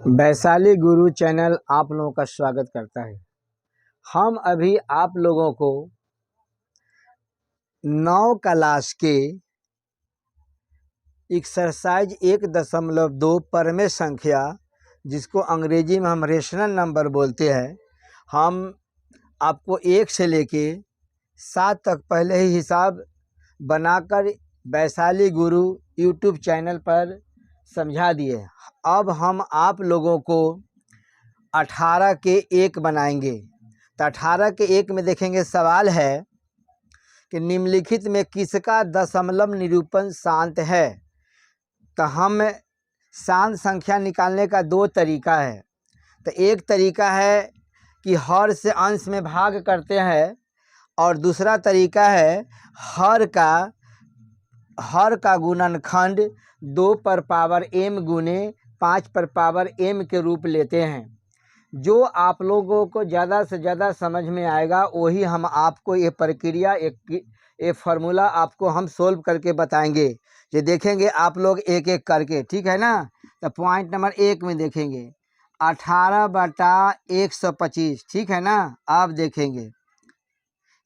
वैशाली गुरु channel आप लोगों का स्वागत करता है। हम अभी आप लोगों को 9 क्लास के एक्सरसाइज 1.2 परमेय संख्या, जिसको अंग्रेजी में हम रेशनल नंबर बोलते हैं, हम आपको 1 से लेके 7 तक पहले ही हिसाब बनाकर वैशाली गुरु यूट्यूब चैनल पर समझा दिए। अब हम आप लोगों को 18 के 1 बनाएंगे। तो 18 के 1 में देखेंगे, सवाल है कि निम्नलिखित में किसका दशमलव निरूपण शांत है। तो हम शांत संख्या निकालने का 2 तरीका है। तो एक तरीका है कि हर से अंश में भाग करते हैं, और दूसरा तरीका है हर का गुणनखंड 2 पर पावर m गुने 5 पर पावर m के रूप लेते हैं। जो आप लोगों को ज़्यादा से ज़्यादा समझ में आएगा वही हम आपको ये प्रक्रिया, एक फार्मूला आपको हम सोल्व करके बताएंगे। ये देखेंगे आप लोग एक एक करके, ठीक है ना। तो पॉइंट नंबर 1 में देखेंगे 18/125, ठीक है ना। आप देखेंगे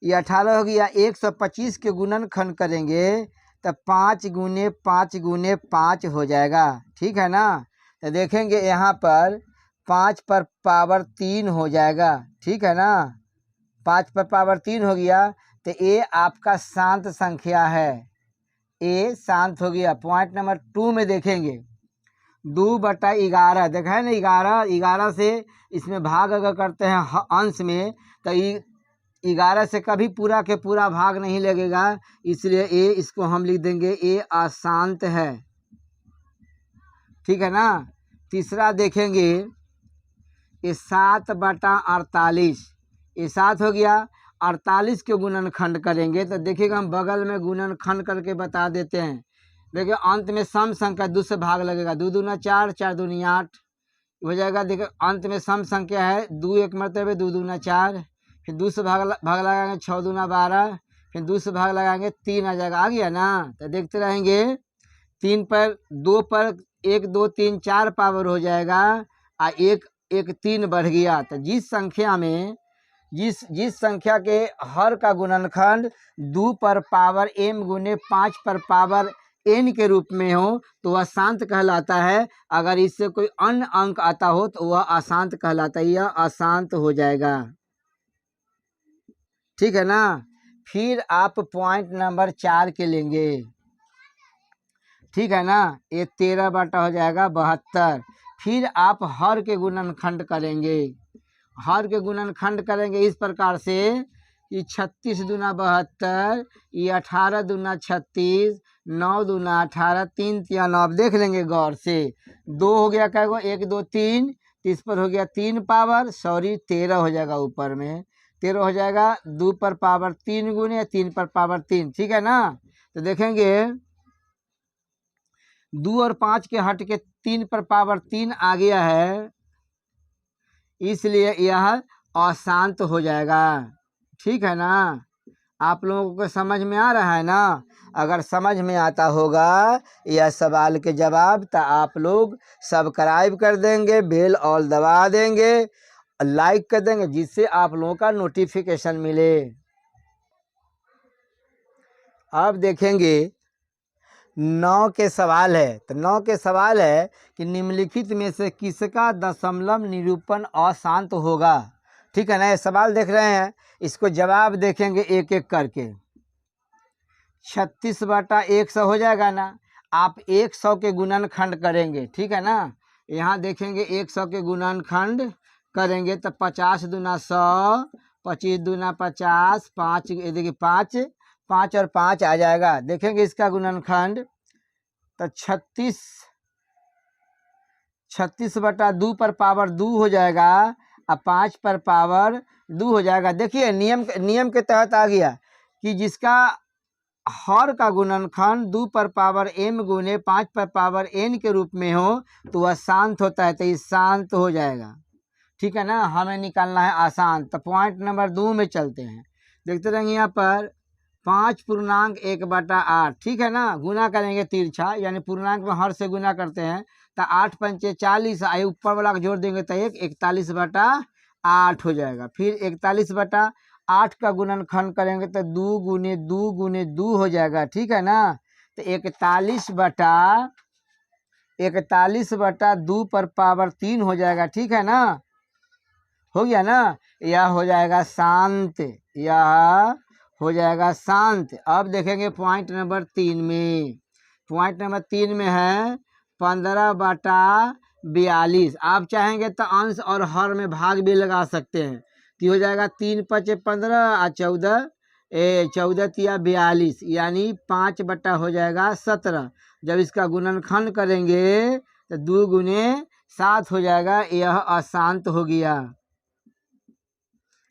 ये 18 हो गया, 125 के गुणनखंड करेंगे तो 5 गुने 5 गुने 5 हो जाएगा, ठीक है ना। तो देखेंगे यहाँ पर 5 पर पावर 3 हो जाएगा, ठीक है ना। 5 पर पावर 3 हो गया तो ये आपका शांत संख्या है, ये शांत हो गया। पॉइंट नंबर 2 में देखेंगे 2/11, देखा है ना। 11 से इसमें भाग अगर करते हैं अंश में, तो 11 से कभी पूरा के पूरा भाग नहीं लगेगा, इसलिए ये इसको हम लिख देंगे ये अशांत है, ठीक है ना। तीसरा देखेंगे ये 7/48, ये 7 हो गया। 48 के गुणनखंड करेंगे तो देखिएगा, हम बगल में गुणनखंड करके बता देते हैं। देखिए अंत में सम संख्या 2 से भाग लगेगा, 2 दूना 4, 4 दूनी 8 हो जाएगा। देखिए अंत में सम संख्या है, 2 एक मरतबे 2 दूना 4, फिर 2 से भाग लगाएंगे 6 दूना 12, फिर 2 से भाग लगाएंगे 3 आ जाएगा। आ गया ना। तो देखते रहेंगे 3 पर 2 पर 1 2 3 4 पावर हो जाएगा, और 1 3 बढ़ गया। तो जिस संख्या के हर का गुणनखंड 2 पर पावर m गुने 5 पर पावर n के रूप में हो तो वह शांत कहलाता है। अगर इससे कोई अन्य अंक आता हो तो वह अशांत कहलाता है, यह अशांत हो जाएगा, ठीक है ना। फिर आप पॉइंट नंबर 4 के लेंगे, ठीक है ना। ये 13 बटा हो जाएगा 72। फिर आप हर के गुणनखंड करेंगे, हर के गुणनखंड करेंगे इस प्रकार से कि 36 दूना 72, ये 18 दूना 36, 9 दूना 18, 3 तिया 9। आप देख लेंगे गौर से। 2 हो गया क्या, 1 2 3, इस पर हो गया 3 पावर, 13 हो जाएगा, ऊपर में 13 हो जाएगा। 2 पर पावर 3 गुने 3 पर पावर 3, ठीक है ना। तो देखेंगे 2 और 5 के हट के 3 पर पावर 3 आ गया है, इसलिए यह अशांत हो जाएगा, ठीक है ना। आप लोगों को समझ में आ रहा है ना। अगर समझ में आता होगा यह सवाल के जवाब, तो आप लोग सब्सक्राइब कर देंगे, बेल ऑल दबा देंगे, लाइक कर देंगे, जिससे आप लोगों का नोटिफिकेशन मिले। अब देखेंगे 9 के सवाल है। तो 9 के सवाल है कि निम्नलिखित में से किसका दशमलव निरूपण अशांत होगा, ठीक है ना। ये सवाल देख रहे हैं, इसको जवाब देखेंगे एक एक करके। 36/100 हो जाएगा ना। आप 100 के गुणनखंड करेंगे, ठीक है ना। यहाँ देखेंगे 100 के गुणनखंड करेंगे तो 50 दूना 100, 25 दूना 50, 5 देखिए 5 और 5 आ जाएगा। देखेंगे इसका गुणनखंड तो 36/2 पर पावर 2 हो जाएगा, और 5 पर पावर 2 हो जाएगा। देखिए नियम के तहत आ गया कि जिसका हर का गुणनखंड 2 पर पावर m गुने 5 पर पावर n के रूप में हो तो वह शांत होता है, तो ये शांत हो जाएगा, ठीक है ना। हमें निकालना है अशांत। तो पॉइंट नंबर 2 में चलते हैं, देखते रहेंगे। यहाँ पर 5 पूर्णांक 1/8, ठीक है ना। गुना करेंगे तिरछा, यानी पूर्णांक में हर से गुना करते हैं तो 8 पंचे 40, आई ऊपर वाला जोड़ देंगे तो 41/8 हो जाएगा। फिर 41/8 का गुणनखंड करेंगे तो 2 गुने 2 गुने 2 हो जाएगा, ठीक है ना। तो 41/2 पर पावर 3 हो जाएगा, ठीक है ना। हो गया ना। यह हो जाएगा शांत, यह हो जाएगा शांत। अब देखेंगे पॉइंट नंबर 3 में। पॉइंट नंबर 3 में है 15/42। आप चाहेंगे तो अंश और हर में भाग भी लगा सकते हैं, तो हो जाएगा 3 पचे 15 और 14 तिया 42, यानी 5 बटा हो जाएगा 17। जब इसका गुणनखंड करेंगे तो 2 गुने 7 हो जाएगा। यह अशांत हो गया,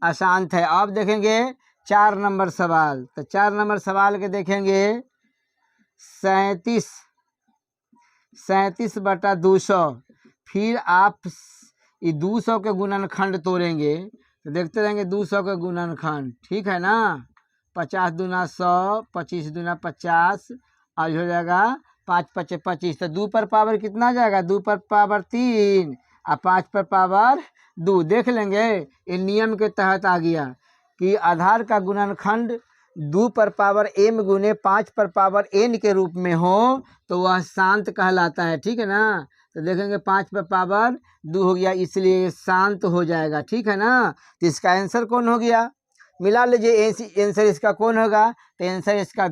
अशांत है। अब देखेंगे 4 नंबर सवाल। तो 4 नंबर सवाल के देखेंगे 37/200। फिर आप ये 200 के गुणनखंड तोड़ेंगे तो देखते रहेंगे 200 के गुणनखंड, ठीक है ना। 50 दूना 100, 25 दूना 50, आज हो जाएगा 5 पचे 25। तो 2 पर पावर कितना जाएगा, 2 पर पावर 3 और 5 पर पावर 2। देख लेंगे, ये नियम के तहत आ गया कि आधार का गुणनखंड 2 पर पावर m गुने 5 पर पावर n के रूप में हो तो वह शांत कहलाता है, ठीक है ना। तो देखेंगे 5 पर पावर 2 हो गया, इसलिए शांत हो जाएगा, ठीक है ना। तो इसका आंसर कौन हो गया, मिला लीजिए आंसर इसका कौन होगा। तो आंसर इसका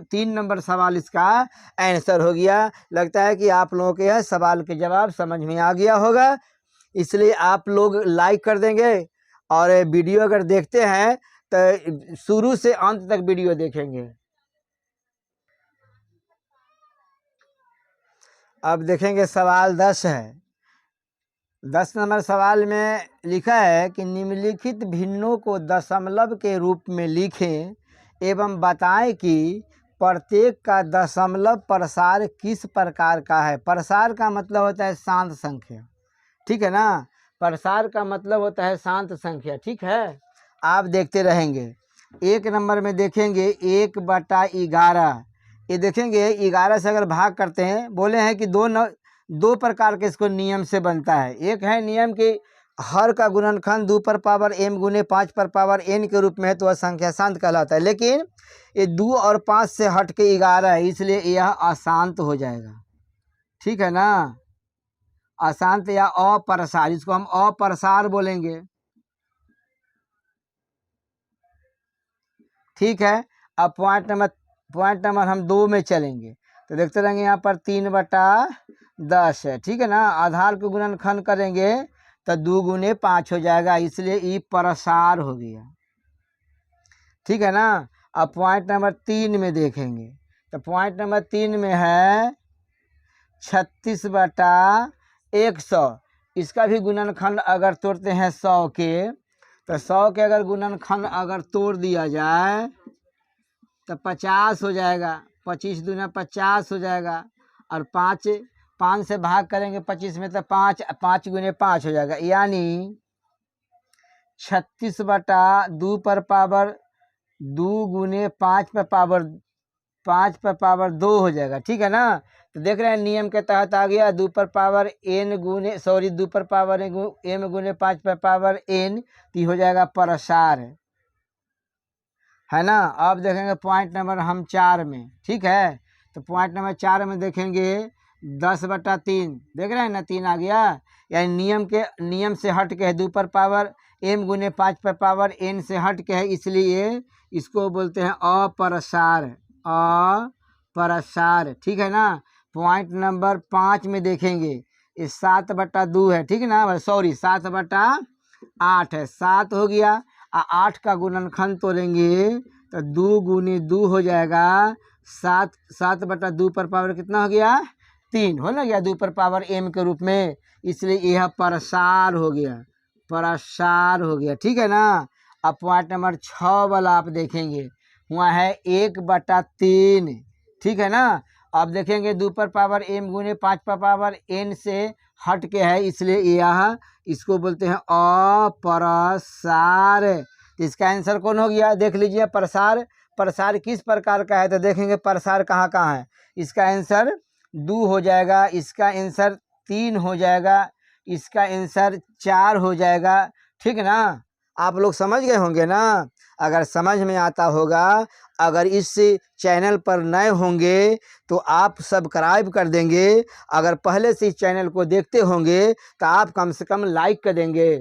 3 नंबर सवाल इसका आंसर हो गया। लगता है कि आप लोगों के यह सवाल के जवाब समझ में आ गया होगा, इसलिए आप लोग लाइक कर देंगे। और वीडियो अगर देखते हैं तो शुरू से अंत तक वीडियो देखेंगे। अब देखेंगे सवाल 10 है। 10 नंबर सवाल में लिखा है कि निम्नलिखित भिन्नों को दशमलव के रूप में लिखें एवं बताएं कि प्रत्येक का दशमलव प्रसार किस प्रकार का है। प्रसार का मतलब होता है शांत संख्या, ठीक है ना। प्रसार का मतलब होता है शांत संख्या, ठीक है। आप देखते रहेंगे। 1 नंबर में देखेंगे 1/11। ये देखेंगे 11 से अगर भाग करते हैं, बोले हैं कि दो प्रकार के इसको नियम से बनता है। एक है नियम कि हर का गुणनखंड 2 पर पावर m गुने 5 पर पावर n के रूप में है तो वह संख्या शांत कहलाता है। लेकिन ये 2 और 5 से हट के 11 है, इसलिए यह अशांत हो जाएगा, ठीक है ना। अशांत या अप्रसार, इसको हम अप्रसार बोलेंगे, ठीक है। अब पॉइंट नंबर हम 2 में चलेंगे तो देखते रहेंगे यहाँ पर 3/10 है, ठीक है ना। आधार को गुणनखंड करेंगे तो 2 गुने 5 हो जाएगा, इसलिए ये प्रसार हो गया, ठीक है ना। अब पॉइंट नंबर 3 में देखेंगे तो पॉइंट नंबर 3 में है 36/100। इसका भी गुणनखंड अगर तोड़ते हैं 100 के, तो 100 के अगर गुणनखंड अगर तोड़ दिया जाए तो 50 हो जाएगा। 25 दूना 50 हो जाएगा और 5 से भाग करेंगे 25 में तो 5 गुने 5 हो जाएगा, यानी 36/2 पर पावर 2 गुने 5 पर पावर 2 हो जाएगा, ठीक है ना। तो देख रहे हैं नियम के तहत आ गया। 2 पर पावर m गुने 5 पर पावर n, तो हो जाएगा प्रसार, है ना। अब देखेंगे पॉइंट नंबर हम 4 में, ठीक है। तो पॉइंट नंबर 4 में देखेंगे 10/3। देख रहे हैं ना, 3 आ गया, यानी नियम से हट के है। 2 पर पावर m गुने 5 पर पावर n से हट के है, इसलिए इसको बोलते हैं अप्रसार, अप्रसार, ठीक है ना। पॉइंट नंबर 5 में देखेंगे ये 7/2 है, ठीक है ना। सॉरी 7/8 है, 7 हो गया। 8 का गुणनखंड तोड़ेंगे तो 2 गुने 2 हो जाएगा। 7/2 पर पावर कितना हो गया, 3 हो ना गया, 2 पर पावर m के रूप में, इसलिए यह प्रसार हो गया, प्रसार हो गया, ठीक है ना। अब पॉइंट नंबर 6 वाला आप देखेंगे, हुआ है 1/3, ठीक है ना। अब देखेंगे 2 पर पावर m गुने 5 पर पावर n से हट के है, इसलिए यह इसको बोलते हैं अप्रसार। तो इसका आंसर कौन हो गया, देख लीजिए। प्रसार प्रसार किस प्रकार का है, तो देखेंगे प्रसार कहाँ कहाँ है। इसका आंसर 2 हो जाएगा, इसका आंसर 3 हो जाएगा, इसका आंसर 4 हो जाएगा। ठीक ना, आप लोग समझ गए होंगे ना। अगर समझ में आता होगा, अगर इस चैनल पर नए होंगे तो आप सब्सक्राइब कर देंगे। अगर पहले से इस चैनल को देखते होंगे तो आप कम से कम लाइक कर देंगे।